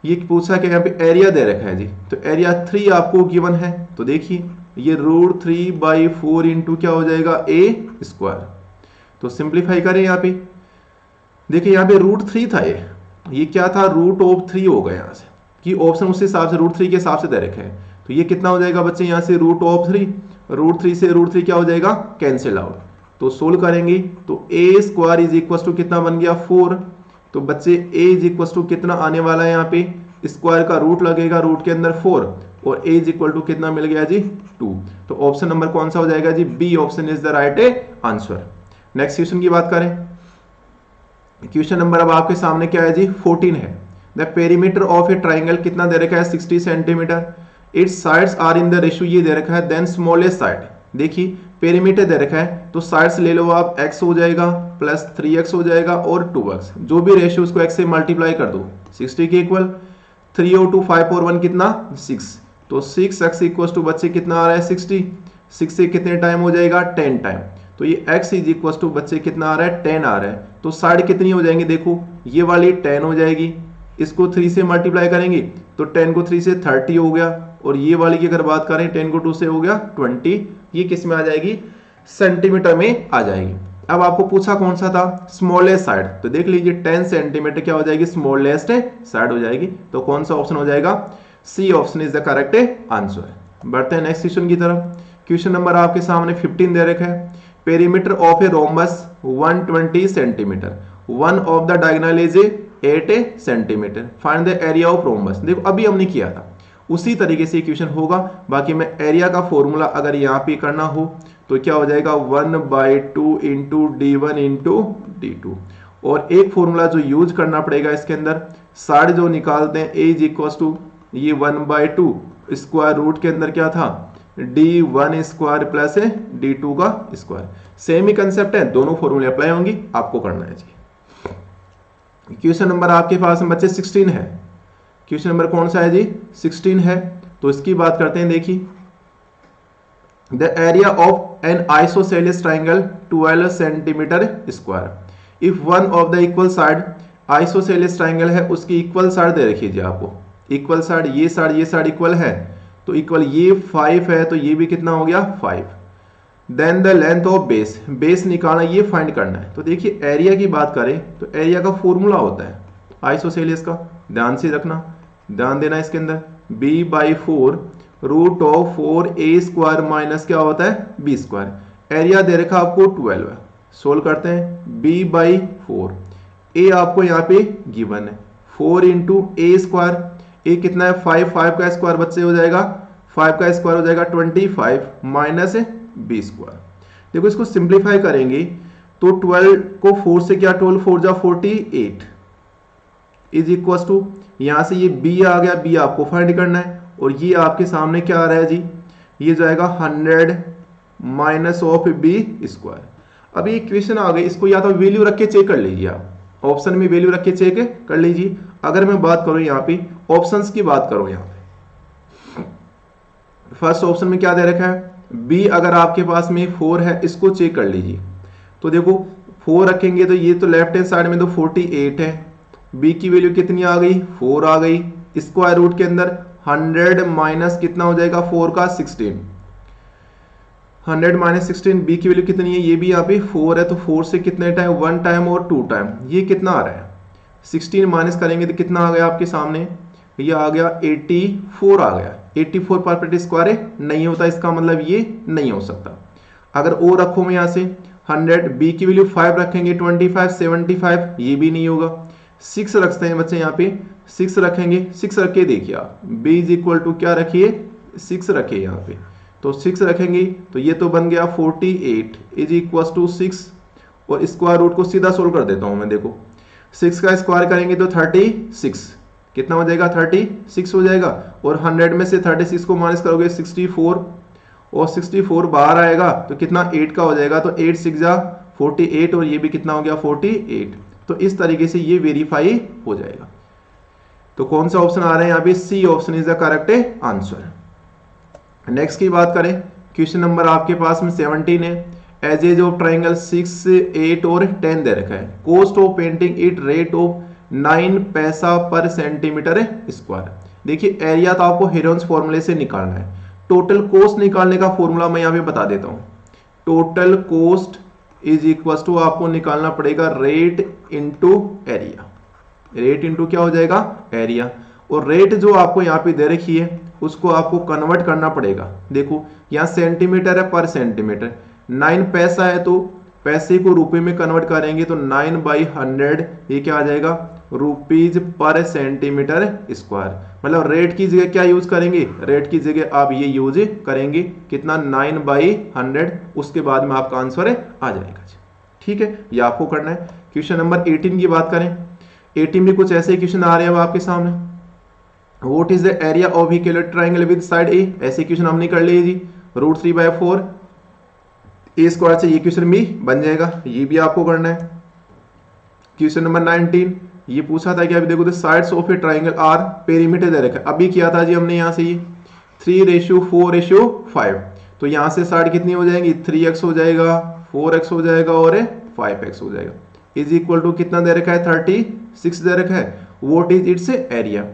ये पूछा कि यहाँ पे एरिया दे रखा है जी। तो एरिया 3 आपको गिवन है। तो देखिए ये √3/4 इंटू क्या हो जाएगा ए स्क्वायर। तो सिंप्लीफाई करें यहाँ पे देखिए यहाँ पे √3 था ये क्या था √3 हो गया यहाँ से कि ऑप्शन उस हिसाब से √3 के हिसाब से दे रखे हैं। तो ये कितना हो जाएगा बच्चे यहाँ से √3 से √3 क्या हो जाएगा कैंसिल आउट। तो सोल्व करेंगे तो a square is equal to कितना बन गया 4। तो बच्चे a इज इक्वल टू कितना आने वाला है यहाँ पे स्क्वायर का रूट लगेगा रूट के अंदर 4 और a इज इक्वल टू कितना मिल गया जी 2। तो ऑप्शन नंबर कौन सा हो जाएगा जी B option is the right answer. Next question की बात करें क्वेश्चन नंबर अब आपके सामने क्या है जी 14 है। The perimeter of a triangle कितना दे रखा है 60 centimetre. Its sides are in the ratio ये दे रखा है देन स्मॉलेस्ट साइड। देखिए पेरीमीटर दे रखा है तो साइड्स ले लो आप x हो जाएगा प्लस 3x हो जाएगा और 2x जो भी रेशियो उसको x से मल्टीप्लाई कर दो 60 के इक्वल 3 और 2 5 और 1 कितना 6। तो 6x इक्वल टू बच्चे कितना आ रहा है 6 से कितने टाइम हो जाएगा 10 टाइम। तो ये x इज इक्वल टू बच्चे कितना आ रहा है 10 आ रहा है। तो साइड कितनी हो जाएंगी देखो ये वाली 10 हो जाएगी इसको 3 से मल्टीप्लाई करेंगे तो 10 को 3 से 30 हो गया और ये वाली की अगर बात करें 10 को 2 से हो गया 20। ये किस में आ जाएगी सेंटीमीटर में आ जाएगी। अब आपको पूछा कौन सा था स्मॉलेस्ट साइड। तो देख लीजिए 10 सेंटीमीटर क्या हो जाएगी स्मॉलेस्ट साइड हो जाएगी। तो कौन सा ऑप्शन हो जाएगा C option is the correct answer. बढ़ते हैं नेक्स्ट क्वेश्चन की तरफ। क्वेश्चन नंबर आपके सामने 15 दे रखा है। Perimeter of a rhombus 120 centimetre one of the diagonal is 8 centimetre find the area of rhombus. देखो अभी हमने किया था उसी तरीके से क्वेश्चन होगा। बाकी मैं एरिया का फॉर्मूला अगर यहाँ पे करना हो तो क्या हो जाएगा 1/2 इंटू D1 इंटू D2। और एक फॉर्मूला जो यूज करना पड़ेगा इसके अंदर साइड जो निकालते हैं a इज इक्वल टू ये 1/2 स्क्वायर रूट के अंदर क्या था D1 स्क्वायर प्लस D2 का स्क्वायर। सेम ही कंसेप्ट है दोनों फॉर्मूले अप्लाई होंगी आपको करना है जी। क्वेश्चन नंबर आपके पास में बच्चे 16 है। क्वेश्चन नंबर कौन सा है जी 16 है। तो इसकी बात करते हैं देखिए the area of N isosceles triangle 12 centimetre square if one of the equal side isosceles triangle है उसकी इक्वल साइड दे रखिए जी आपको इक्वल साइड ये साइड इक्वल है तो इक्वल ये 5 है तो ये भी कितना हो गया 5। Then the length of base निकालना ये फाइंड करना है। तो देखिए एरिया की बात करें तो एरिया का फॉर्मूला होता है आइसोसेलेस का ध्यान से रखना ध्यान देना इसके अंदर b/4 √4a स्क्वायर माइनस क्या होता है b स्क्वायर। एरिया दे रखा आपको 12 है। सोल्व करते हैं b/4 a आपको यहाँ पे गिवन है 4 इंटू ए स्क्वायर ए कितना है 5 का स्क्वायर बच्चे हो जाएगा 5 का स्क्वायर हो जाएगा 25 माइनस b स्क्वायर। देखो इसको सिंप्लीफाई करेंगे तो 12 को 4 से क्या 12 4 जा 48 इज इक्वल टू यहां से ये b आ गया b आपको फाइंड करना है और ये आपके सामने क्या आ रहा है जी ये जाएगा 100 माइनस ऑफ b स्क्वायर। अब ये इक्वेशन आ गई इसको या तो वैल्यू रख के चेक कर लीजिए आप ऑप्शन में वैल्यू रख के चेक कर लीजिए। अगर मैं बात करूं यहाँ पे ऑप्शंस की बात करूं यहाँ पे फर्स्ट ऑप्शन में क्या दे रखा है b अगर आपके पास में 4 है इसको चेक कर लीजिए। तो देखो 4 रखेंगे तो ये तो लेफ्ट हैंड साइड में तो 48 है b की वैल्यू कितनी आ गई 4 आ गई स्क्वायर रूट के अंदर 100 माइनस कितना हो जाएगा 4 का 16, 100 माइनस 16, बी की वैल्यू कितनी है, ये भी यहाँ पे 4 है, तो 4 से कितने टाइम, 1 टाइम और 2 टाइम, ये कितना आ रहा है 16 माइनस करेंगे तो कितना आ गया आपके सामने, ये आ गया 84 आ गया। 84 परफेक्ट स्क्वायर है, नहीं होता, इसका मतलब ये नहीं हो सकता। अगर ओ रखो मैं यहाँ से 100, बी की वैल्यू 5 रखेंगे 25, 75, ये भी नहीं होगा। 6 रखते हैं बच्चे यहाँ पे, 6 रखेंगे, 6 रख के देखिए आप, b इज इक्वल टू क्या रखिए 6 रखिए यहाँ पे, तो 6 रखेंगे तो ये तो बन गया 48 इज इक्वल टू 6, और स्क्वायर रूट को सीधा सोल्व कर देता हूं मैं, देखो 6 का स्क्वायर करेंगे तो 36, कितना हो जाएगा 36 हो जाएगा, और 100 में से 36 को माइनस करोगे 64, और 64 बाहर आएगा तो कितना 8 का हो जाएगा, तो 8 6 जा 48, और ये भी कितना हो गया 48। तो इस तरीके से ये वेरीफाई हो जाएगा। तो कौन सा ऑप्शन आ रहा है यहाँ पे, C option is the correct answer. Next की बात करें, क्वेश्चन नंबर आपके पास में 17 है। एज एज ऑफ ट्राइंगल 6, 8 और 10 दे रखा है। Cost of painting it rate of 9 पैसा पर सेंटीमीटर स्क्वायर। देखिए एरिया तो आपको हेरोन्स फॉर्मूले से निकालना है। टोटल कॉस्ट निकालने का फॉर्मूला मैं यहाँ पे बता देता हूँ। Total cost is equal to आपको निकालना पड़ेगा rate into area. Rate into क्या हो जाएगा एरिया, और रेट जो आपको यहाँ पे दे रखी है उसको आपको कन्वर्ट करना पड़ेगा। देखो यहाँ सेंटीमीटर है पर सेंटीमीटर, 9 पैसा है तो पैसे को रुपए में कन्वर्ट करेंगे तो 9/100 ये क्या आ जाएगा रुपीज पर सेंटीमीटर स्क्वायर। मतलब रेट की जगह क्या यूज करेंगे, रेट की जगह आप ये यूज करेंगे कितना 9/100, उसके बाद में आपका आंसर आ जाएगा। ठीक है, ये आपको करना है। क्वेश्चन नंबर 18 की बात करें, 18 में कुछ ऐसे क्वेश्चन आ रहे हैं अब आपके सामने। What is the area of equilateral triangle with side A, ऐसे क्वेश्चन हमने कर लिए जी। √3/4 ए स्क्वायर से ये क्वेश्चन भी बन जाएगा, ये भी आपको करना है। क्वेश्चन नंबर 19 ये पूछा था कि अभी देखो the sides of a triangle are perimeter दे रखा है। अभी किया था जी हमने यहाँ से ये 3:4:5, तो यहाँ से साइड कितनी हो जाएंगी 3x हो जाएगा, 4x हो जाएगा और 5x हो जाएगा। इज इक्वल टू कितना दे रखा है 36 दे रखा है। What is it's area.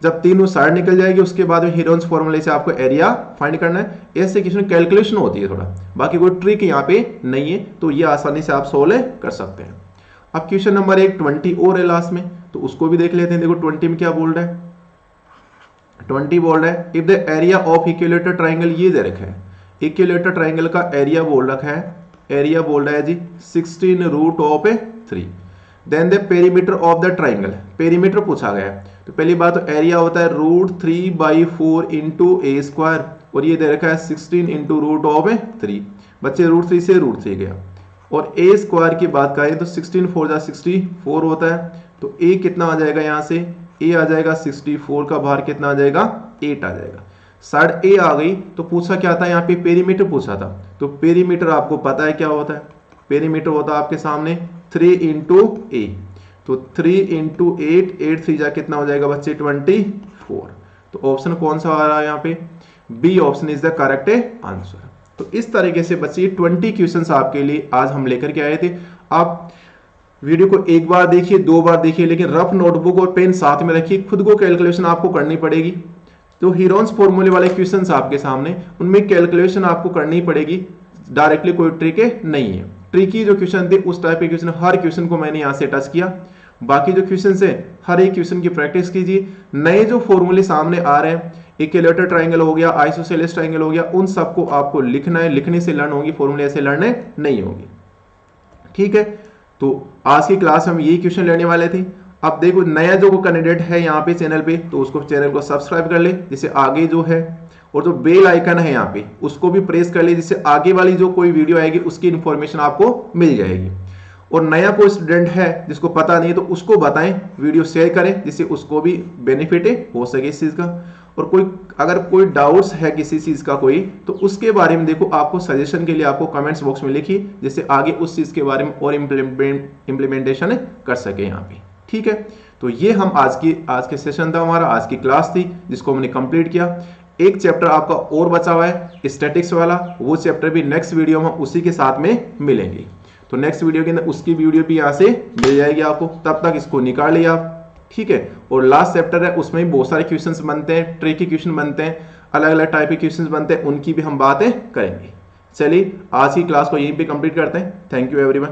जब तीनों साइड निकल जाएगी उसके बाद में हेरोन्स फॉर्मूले से आपको एरिया फाइंड करना है। ऐसे क्वेश्चन कैलकुलेशन होती है थोड़ा, बाकी कोई ट्रिक यहाँ पे नहीं है, तो ये आसानी से आप सोल्व कर सकते हैं। अब क्वेश्चन नंबर 20 और है लास्ट में, तो उसको भी देख लेते हैं। देखो 20 में क्या बोल रहा है, 20 बोल रहा है if the area of equilateral triangle, ये दे रखा है इक्विलेटरल ट्रायंगल का एरिया बोल रखा है, एरिया बोल रहा है जी 16√3, then the perimeter of the triangle, perimeter पूछा गया है। तो पहली बात तो एरिया होता है √3/4 इंटू ए स्क्वायर, और ये दे रखा है 16 इंटू √3। बच्चे √3 से √3 गया, और ए स्क्वायर की बात करें तो 16 4 जा 64 होता है, तो ए कितना आ जाएगा यहाँ से, ए आ जाएगा 64 का बाहर कितना आ जाएगा 8 आ जाएगा। साइड ए आ गई तो पूछा क्या था यहाँ पे पेरीमीटर पूछा था, तो पेरीमीटर आपको पता है क्या होता है, पेरीमीटर होता है आपके सामने 3 इंटू ए, तो 3 इंटू 8, 8 3 जा कितना हो जाएगा बच्चे 24। तो ऑप्शन कौन सा आ रहा है यहाँ पे, B option is the correct answer. तो इस तरीके से बच्चे 20 क्वेश्चंस आपके लिए आज हम लेकर के आए थे। आप वीडियो को एक बार देखिए, 2 बार देखिए, लेकिन रफ नोटबुक और पेन साथ में रखिए, खुद को कैलकुलेशन आपको करनी पड़ेगी। तो हेरोन्स फॉर्मूले वाले क्वेश्चंस आपके सामने, उनमें कैलकुलेशन आपको करनी पड़ेगी, डायरेक्टली कोई ट्रिक नहीं है। ट्रिकी जो क्वेश्चन थे उस टाइप के क्वेश्चन, हर क्वेश्चन को मैंने यहाँ से टच किया। बाकी जो क्वेश्चन है हर एक क्वेश्चन की प्रैक्टिस कीजिए। नए जो फॉर्मूले सामने आ रहे हैं, इक्विलेटरल ट्रायंगल हो गया, आइसोसेलेस ट्रायंगल हो गया, उन सबको आपको लिखना है, लिखने से लर्न होगी, फॉर्मूले ऐसे लर्न नहीं होगी। ठीक है, तो आज की क्लास में हम यही क्वेश्चन लेने वाले थे। अब देखो नया जो कैंडिडेट है यहाँ पे चैनल पे, तो उसको चैनल को सब्सक्राइब कर ले, जिससे आगे जो है, और जो बेल आइकन है यहाँ पे उसको भी प्रेस कर ले, जिससे आगे वाली जो कोई वीडियो आएगी उसकी इंफॉर्मेशन आपको मिल जाएगी। और नया कोई स्टूडेंट है जिसको पता नहीं है तो उसको बताएं, वीडियो शेयर करें, जिससे उसको भी बेनिफिट हो सके इस चीज का। और कोई अगर कोई डाउट्स है किसी चीज का कोई, तो उसके बारे में देखो आपको सजेशन के लिए आपको कमेंट्स बॉक्स में लिखिए, जिससे आगे उस चीज के बारे में और इम्प्लीमेंटेशन कर सके यहाँ पे। ठीक है, तो ये हम आज के सेशन था, हमारा आज की क्लास थी जिसको हमने कंप्लीट किया। एक चैप्टर आपका और बचा हुआ है स्टैटिक्स वाला, वो चैप्टर भी नेक्स्ट वीडियो में उसी के साथ में मिलेंगे। तो नेक्स्ट वीडियो के अंदर उसकी वीडियो भी यहाँ से मिल जाएगी आपको, तब तक इसको निकाल लिया आप। ठीक है। और लास्ट चैप्टर है, उसमें भी बहुत सारे क्वेश्चंस बनते हैं, ट्रिकी क्वेश्चन बनते हैं, अलग अलग टाइप के क्वेश्चंस बनते हैं, उनकी भी हम बातें करेंगे। चलिए आज की क्लास को यहीं पे कंप्लीट करते हैं। Thank you everyone.